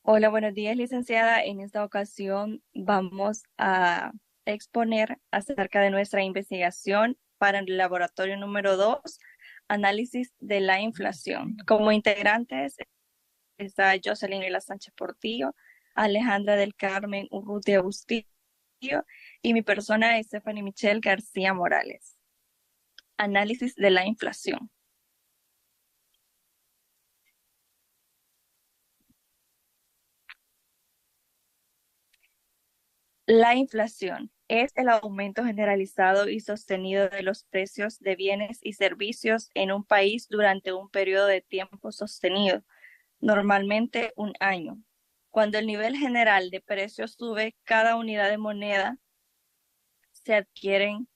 Hola, buenos días, licenciada. En esta ocasión vamos a exponer acerca de nuestra investigación para el laboratorio número 2, análisis de la inflación. Como integrantes está Jocelyn Vila Sánchez Portillo, Alejandra del Carmen Urrutia Bustillo y mi persona es Stephanie Michelle García Morales. Análisis de la inflación. La inflación es el aumento generalizado y sostenido de los precios de bienes y servicios en un país durante un periodo de tiempo sostenido, normalmente un año. Cuando el nivel general de precios sube, cada unidad de moneda se adquieren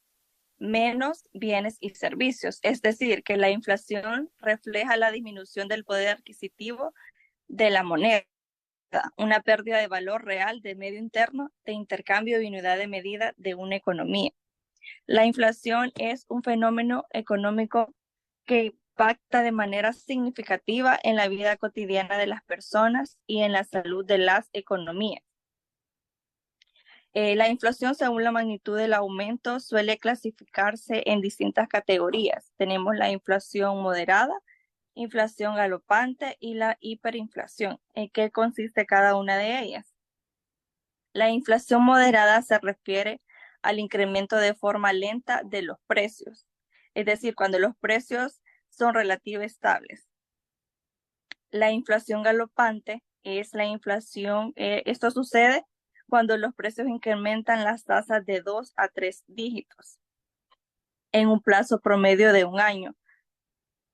menos bienes y servicios. Es decir, que la inflación refleja la disminución del poder adquisitivo de la moneda, una pérdida de valor real de medio interno de intercambio de unidad de medida de una economía. La inflación es un fenómeno económico que impacta de manera significativa en la vida cotidiana de las personas y en la salud de las economías. La inflación, según la magnitud del aumento, suele clasificarse en distintas categorías. Tenemos la inflación moderada, inflación galopante y la hiperinflación. ¿En qué consiste cada una de ellas? La inflación moderada se refiere al incremento de forma lenta de los precios, es decir, cuando los precios son relativamente estables. La inflación galopante es la inflación, esto sucede cuando los precios incrementan las tasas de 2 a 3 dígitos en un plazo promedio de un año.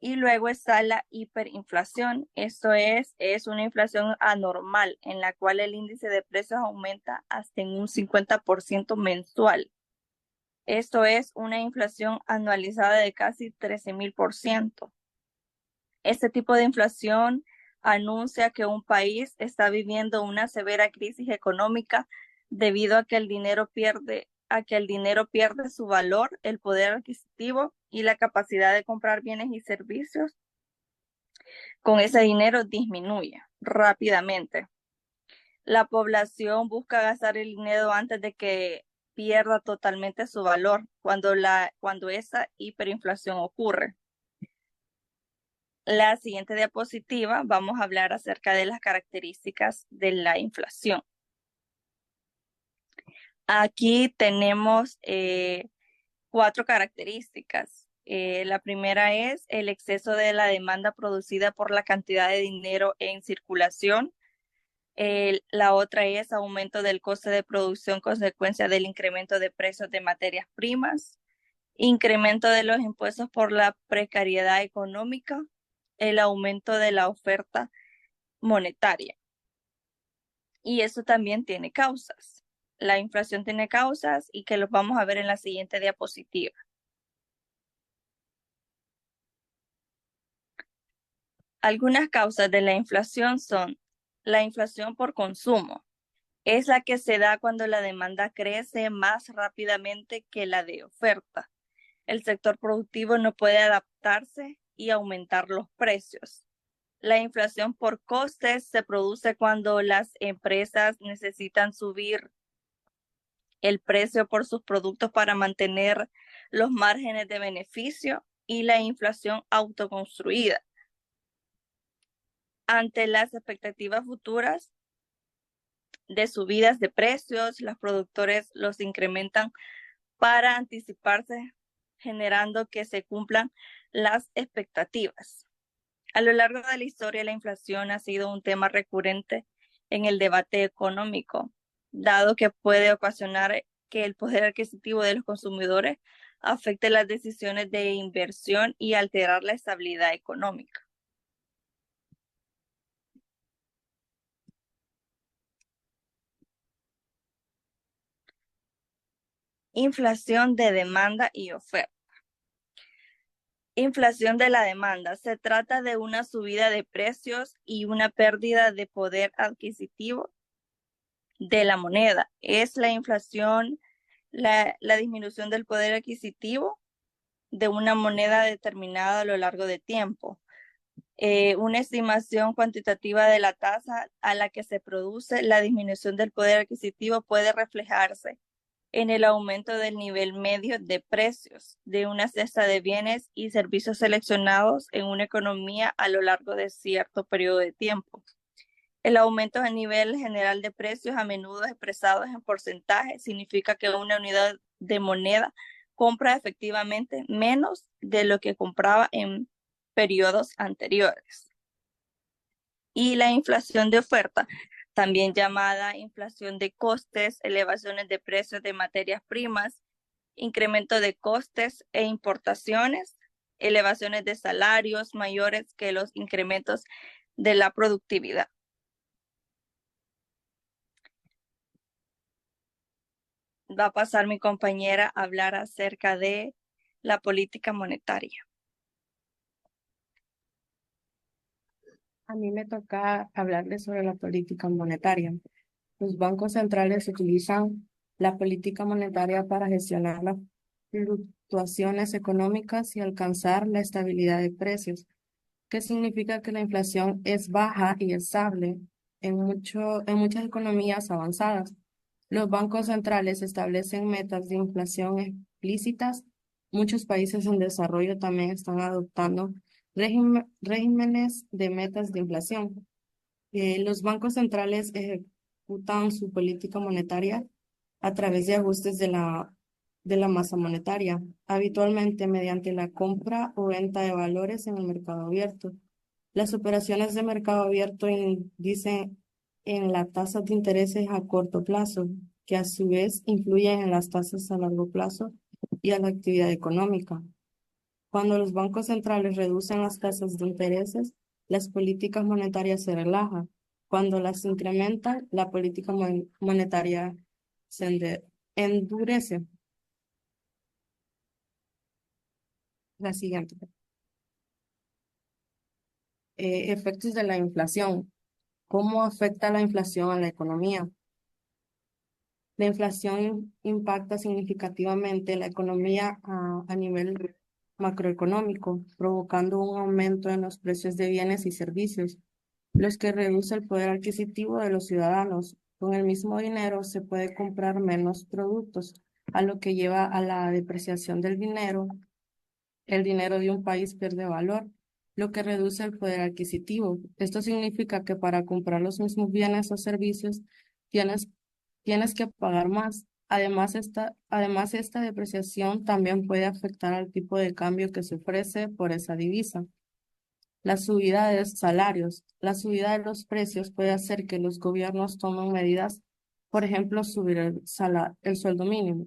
Y luego está la hiperinflación. Esto es una inflación anormal en la cual el índice de precios aumenta hasta en un 50% mensual. Esto es una inflación anualizada de casi 13,000%. Este tipo de inflación anuncia que un país está viviendo una severa crisis económica debido a que el dinero pierde su valor, el poder adquisitivo y la capacidad de comprar bienes y servicios con ese dinero disminuye rápidamente. La población busca gastar el dinero antes de que pierda totalmente su valor cuando esa hiperinflación ocurre. La siguiente diapositiva vamos a hablar acerca de las características de la inflación. Aquí tenemos 4 características. La primera es el exceso de la demanda producida por la cantidad de dinero en circulación. La otra es aumento del coste de producción consecuencia del incremento de precios de materias primas, incremento de los impuestos por la precariedad económica, el aumento de la oferta monetaria. Y eso también tiene causas. La inflación tiene causas y que los vamos a ver en la siguiente diapositiva. Algunas causas de la inflación son la inflación por consumo. Es la que se da cuando la demanda crece más rápidamente que la de oferta. El sector productivo no puede adaptarse y aumentar los precios. La inflación por costes se produce cuando las empresas necesitan subir el precio por sus productos para mantener los márgenes de beneficio, y la inflación autoconstruida. Ante las expectativas futuras de subidas de precios, los productores los incrementan para anticiparse, generando que se cumplan las expectativas. A lo largo de la historia, la inflación ha sido un tema recurrente en el debate económico, dado que puede ocasionar que el poder adquisitivo de los consumidores afecte las decisiones de inversión y alterar la estabilidad económica. Inflación de demanda y oferta. Inflación de la demanda. Se trata de una subida de precios y una pérdida de poder adquisitivo de la moneda. Es la inflación, la disminución del poder adquisitivo de una moneda determinada a lo largo de tiempo. Una estimación cuantitativa de la tasa a la que se produce la disminución del poder adquisitivo puede reflejarse en el aumento del nivel medio de precios de una cesta de bienes y servicios seleccionados en una economía a lo largo de cierto periodo de tiempo. El aumento a nivel general de precios, a menudo expresados en porcentaje, significa que una unidad de moneda compra efectivamente menos de lo que compraba en periodos anteriores. Y la inflación de oferta, también llamada inflación de costes, elevaciones de precios de materias primas, incremento de costes e importaciones, elevaciones de salarios mayores que los incrementos de la productividad. Va a pasar mi compañera a hablar acerca de la política monetaria. A mí me toca hablarles sobre la política monetaria. Los bancos centrales utilizan la política monetaria para gestionar las fluctuaciones económicas y alcanzar la estabilidad de precios, que significa que la inflación es baja y estable en muchas economías avanzadas. Los bancos centrales establecen metas de inflación explícitas. Muchos países en desarrollo también están adoptando regímenes de metas de inflación. Los bancos centrales ejecutan su política monetaria a través de ajustes de la masa monetaria, habitualmente mediante la compra o venta de valores en el mercado abierto. Las operaciones de mercado abierto dicen en las tasas de intereses a corto plazo, que a su vez influyen en las tasas a largo plazo y a la actividad económica. Cuando los bancos centrales reducen las tasas de intereses, las políticas monetarias se relajan. Cuando las incrementan, la política monetaria endurece. La siguiente. Efectos de la inflación. ¿Cómo afecta la inflación a la economía? La inflación impacta significativamente la economía a nivel macroeconómico, provocando un aumento en los precios de bienes y servicios, los que reduce el poder adquisitivo de los ciudadanos. Con el mismo dinero se puede comprar menos productos, a lo que lleva a la depreciación del dinero. El dinero de un país pierde valor, lo que reduce el poder adquisitivo. Esto significa que para comprar los mismos bienes o servicios tienes, tienes que pagar más. Además, esta depreciación también puede afectar al tipo de cambio que se ofrece por esa divisa. La subida de salarios. La subida de los precios puede hacer que los gobiernos tomen medidas, por ejemplo, subir el sueldo mínimo.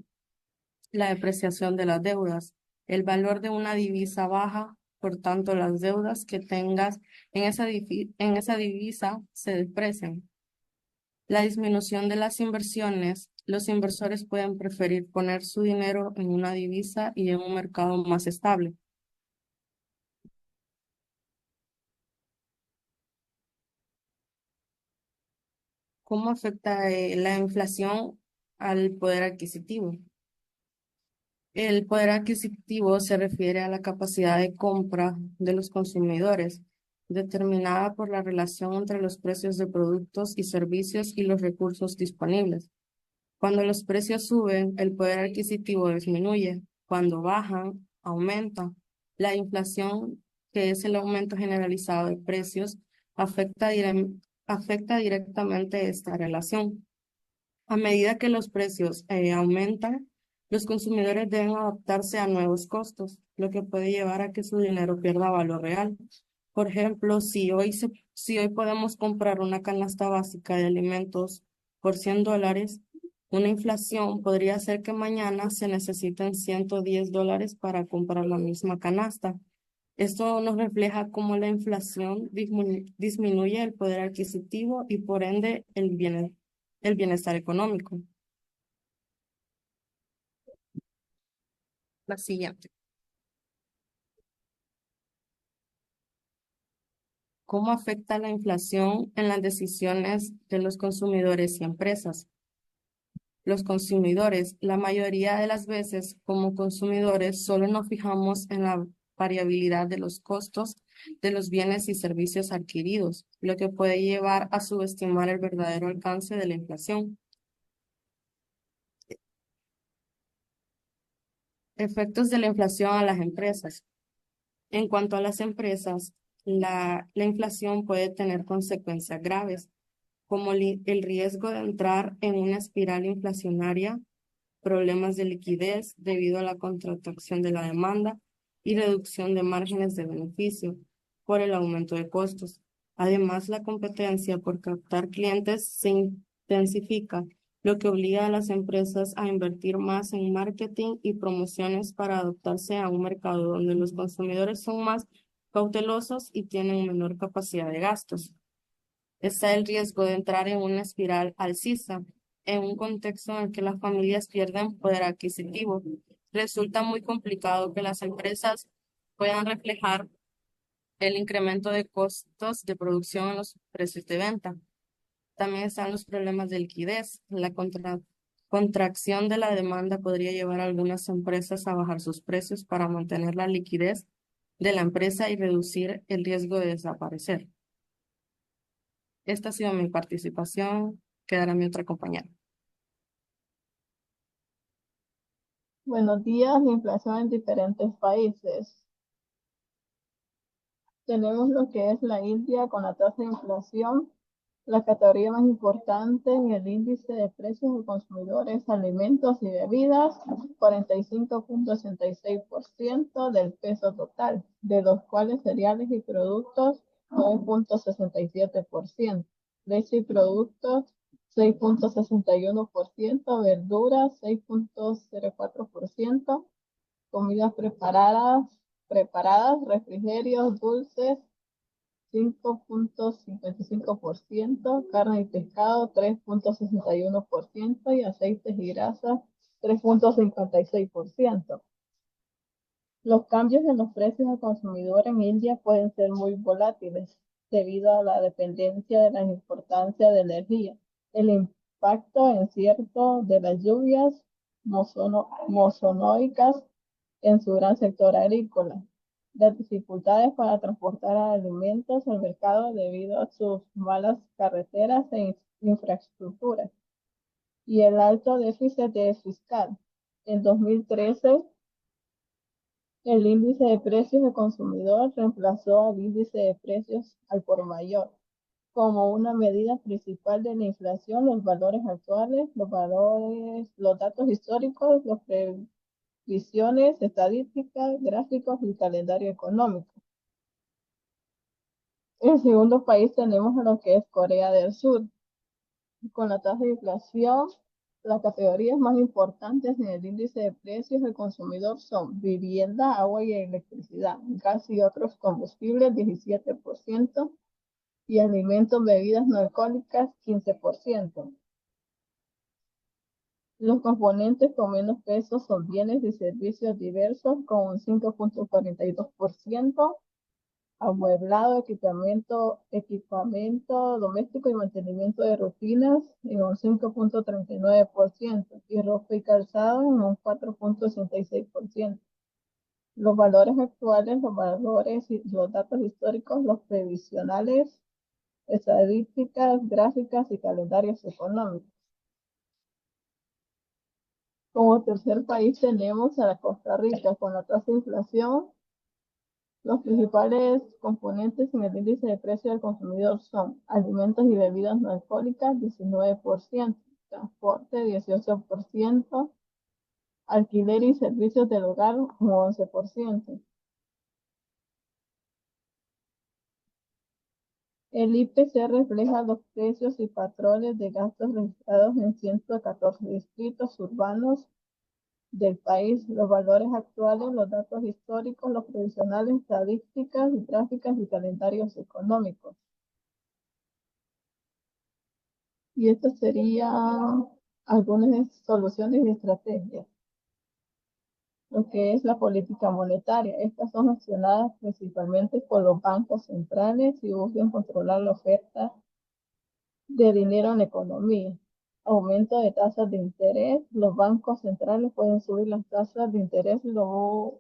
La depreciación de las deudas. El valor de una divisa baja, por tanto, las deudas que tengas en esa divisa se deprecian. La disminución de las inversiones. Los inversores pueden preferir poner su dinero en una divisa y en un mercado más estable. ¿Cómo afecta la inflación al poder adquisitivo? El poder adquisitivo se refiere a la capacidad de compra de los consumidores, determinada por la relación entre los precios de productos y servicios y los recursos disponibles. Cuando los precios suben, el poder adquisitivo disminuye. Cuando bajan, aumenta. La inflación, que es el aumento generalizado de precios, afecta directamente esta relación. A medida que los precios aumentan, los consumidores deben adaptarse a nuevos costos, lo que puede llevar a que su dinero pierda valor real. Por ejemplo, si hoy podemos comprar una canasta básica de alimentos por $100, una inflación podría hacer que mañana se necesiten $110 para comprar la misma canasta. Esto nos refleja cómo la inflación disminuye el poder adquisitivo y por ende el bienestar económico. La siguiente. ¿Cómo afecta la inflación en las decisiones de los consumidores y empresas? Los consumidores, la mayoría de las veces como consumidores, solo nos fijamos en la variabilidad de los costos de los bienes y servicios adquiridos, lo que puede llevar a subestimar el verdadero alcance de la inflación. Efectos de la inflación a las empresas. En cuanto a las empresas, la inflación puede tener consecuencias graves, como el riesgo de entrar en una espiral inflacionaria, problemas de liquidez debido a la contracción de la demanda y reducción de márgenes de beneficio por el aumento de costos. Además, la competencia por captar clientes se intensifica, lo que obliga a las empresas a invertir más en marketing y promociones para adaptarse a un mercado donde los consumidores son más cautelosos y tienen menor capacidad de gastos. Está el riesgo de entrar en una espiral alcista, en un contexto en el que las familias pierden poder adquisitivo. Resulta muy complicado que las empresas puedan reflejar el incremento de costos de producción en los precios de venta. También están los problemas de liquidez. La contracción de la demanda podría llevar a algunas empresas a bajar sus precios para mantener la liquidez de la empresa y reducir el riesgo de desaparecer. Esta ha sido mi participación. Quedará mi otra compañera. Buenos días, la inflación en diferentes países. Tenemos lo que es la India con la tasa de inflación. La categoría más importante en el índice de precios de consumidores, alimentos y bebidas, 45,66% del peso total, de los cuales cereales y productos, 9,67%, leche y productos, 6,61%, verduras, 6,04%, comidas preparadas, refrigerios, dulces, 5,55%, carne y pescado 3,61% y aceites y grasas 3,56%. Los cambios en los precios al consumidor en India pueden ser muy volátiles debido a la dependencia de la importancia de energía, el impacto incierto de las lluvias mozonoicas en su gran sector agrícola, las dificultades para transportar alimentos al mercado debido a sus malas carreteras e infraestructuras y el alto déficit fiscal. En 2013, el índice de precios del consumidor reemplazó al índice de precios al por mayor. Como una medida principal de la inflación, los valores actuales, los datos históricos, los previsiones, estadísticas, gráficos y calendario económico. En segundo país tenemos a lo que es Corea del Sur. Con la tasa de inflación, las categorías más importantes en el índice de precios del consumidor son vivienda, agua y electricidad, gas y otros combustibles, 17%, y alimentos, bebidas no alcohólicas, 15%. Los componentes con menos peso son bienes y servicios diversos, con un 5,42%, amueblado, equipamiento doméstico y mantenimiento de rutinas en un 5,39% y ropa y calzado en un 4,86%. Los valores actuales, los valores y los datos históricos, los previsionales, estadísticas, gráficas y calendarios económicos. Como tercer país tenemos a la Costa Rica con la tasa de inflación. Los principales componentes en el índice de precio del consumidor son alimentos y bebidas no alcohólicas, 19%, transporte, 18%, alquiler y servicios del hogar, un 11%. El IPC refleja los precios y patrones de gastos registrados en 114 distritos urbanos del país, los valores actuales, los datos históricos, los provisionales, estadísticas, gráficas y calendarios económicos. Y estas serían algunas soluciones y estrategias. Lo que es la política monetaria. Estas son accionadas principalmente por los bancos centrales y buscan controlar la oferta de dinero en la economía. Aumento de tasas de interés. Los bancos centrales pueden subir las tasas de interés, lo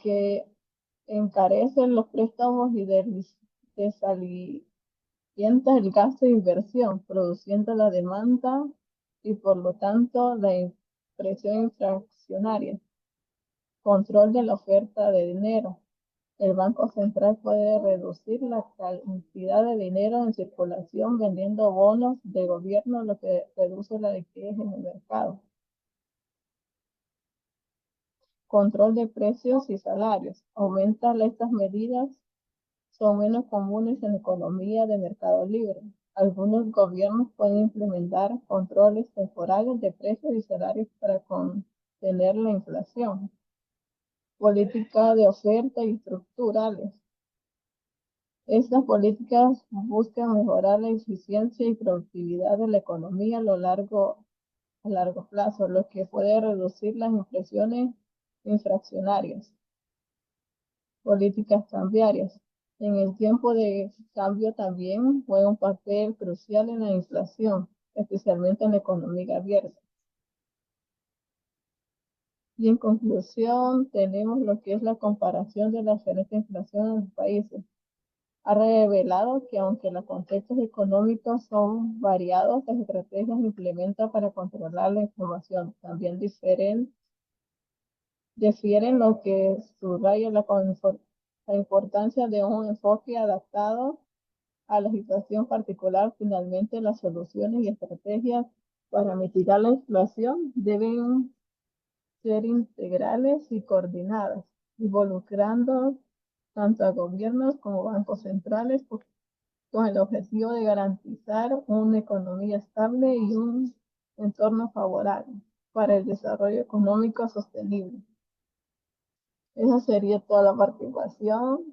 que encarecen los préstamos y desalienta el gasto de inversión, produciendo la demanda y por lo tanto la presión inflacionaria. Control de la oferta de dinero. El Banco Central puede reducir la cantidad de dinero en circulación vendiendo bonos de gobierno, lo que reduce la liquidez en el mercado. Control de precios y salarios. Aumentar estas medidas son menos comunes en la economía de mercado libre. Algunos gobiernos pueden implementar controles temporales de precios y salarios para contener la inflación. Política de oferta y estructurales. Estas políticas buscan mejorar la eficiencia y productividad de la economía a largo plazo, lo que puede reducir las impresiones inflacionarias. Políticas cambiarias. En el tiempo de cambio también juega un papel crucial en la inflación, especialmente en la economía abierta. Y en conclusión, tenemos lo que es la comparación de la diferente inflación en los países. Ha revelado que aunque los contextos económicos son variados, las estrategias implementan para controlar la inflación también difieren, lo que subraya la importancia de un enfoque adaptado a la situación particular. Finalmente, las soluciones y estrategias para mitigar la inflación deben ser integrales y coordinadas, involucrando tanto a gobiernos como bancos centrales con el objetivo de garantizar una economía estable y un entorno favorable para el desarrollo económico sostenible. Esa sería toda la participación.